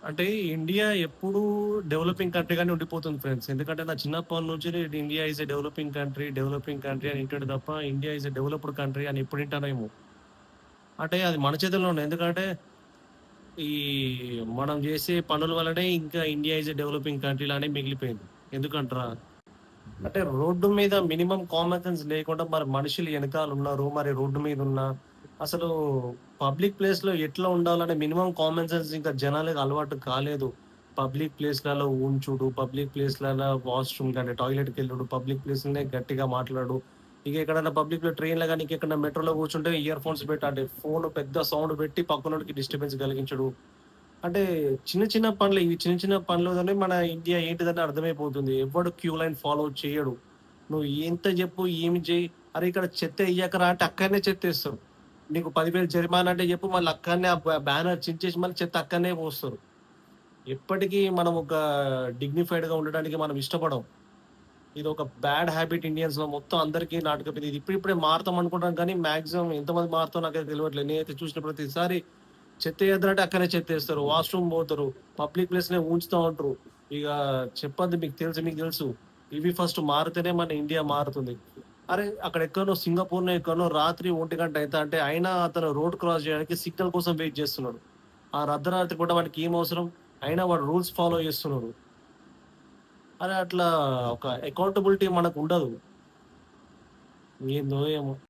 అంటే ఇండియా ఎప్పుడూ డెవలపింగ్ కంట్రీగానే ఉండిపోతుంది ఫ్రెండ్స్. ఎందుకంటే నా చిన్నప్పటి నుంచి నేను India is a developing country అని వింటాడు తప్ప India is a developed country అని ఎప్పుడు వింటానేమో. అంటే అది మన చేతుల్లో ఉంది. ఎందుకంటే ఈ మనం చేసే పనుల వల్లనే ఇంకా India is a developing country లానే మిగిలిపోయింది. ఎందుకంటారా? అంటే రోడ్డు మీద మినిమమ్ కామన్ సెన్స్ లేకుండా మరి మనుషులు ఎనకాల ఉన్నారు. మరి రోడ్డు మీద ఉన్న అసలు పబ్లిక్ ప్లేస్‌లో ఎట్లా ఉండాలనే మినిమమ్ కామన్ సెన్స్ ఇంకా జనాలకి అలవాటు కాలేదు. పబ్లిక్ ప్లేస్‌లలో ఉంచుడు, పబ్లిక్ ప్లేస్‌లలో వాష్‌రూమ్ గాని, టాయిలెట్‌కెళ్ళుడు, పబ్లిక్ ప్లేస్‌లోనే గట్టిగా మాట్లాడు. ఇక ఎక్కడైనా పబ్లిక్‌లో ట్రైన్‌లో గాని, ఇంకెక్కడైనా మెట్రోలో కూర్చుంటే ఇయర్ ఫోన్స్ పెట్టి అంటే ఫోన్ పెద్ద సౌండ్ పెట్టి పక్కనోడికి డిస్టర్బెన్స్ కలిగించుడు. అంటే చిన్న చిన్న పనులు ఇవి చిన్న చిన్న పనులతోనే మన ఇండియా ఏంటిదని అర్థమైపోతుంది. ఎవ్వడు క్యూ లైన్ ఫాలో చేయడు. నువ్వు ఎంత జెప్పు, ఏమి జెయి, అరే ఇక్కడ చెత్త ఎయ్యకురా అంటే అక్కడనే చెత్తేస్తారు. నీకు 10,000 జరిమానా అంటే జెప్పు మళ్ళీ అక్కడనే ఆ బ్యానర్ చించేసి మళ్ళీ చెత్త అక్కడనే పోస్తారు. ఎప్పటికీ మనం ఒక డిగ్నిఫైడ్‌గా ఉండడానికి మనం ఇష్టపడం. ఇదొక బ్యాడ్ హాబిట్ ఇండియన్స్‌లో మొత్తం అందరికీ నాటుకుపోయింది. ఇది ఇప్పుడిప్పుడే మారుతాం అనుకుంటాం కానీ మాక్సిమం ఎంతమంది మారుతారో నాకైతే తెలవట్లేదు. నేనైతే చూసిన ప్రతిసారి చెత్తేయొద్దంటే అక్కడే చెత్తేస్తారు. వాష్‌రూమ్ పోతరు. పబ్లిక్ ప్లేస్‌నే ఊంచుతా ఉంటారు. ఇగ చెప్పొద్దు మీకు తెలుసు. ఇవి ఫస్ట్ మారితేనే మన ఇండియా మారుతుంది. అరే! అక్కడెక్కడనో సింగపూర్‌లో ఎక్కడనో రాత్రి 1:00 అయితాంటే అయినా అతను రోడ్ క్రాస్ చేయడానికి సిగ్నల్ కోసం వెయిట్ చేస్తున్నాడు. ఆ అర్ధరాత్రి పూట వాడికేం అవసరం? అయినా వాడు రూల్స్ ఫాలో చేస్తున్నాడు. అరే! అట్లా ఒక అకౌంటబిలిటీ మనకుండదు. ఏందో ఏమో!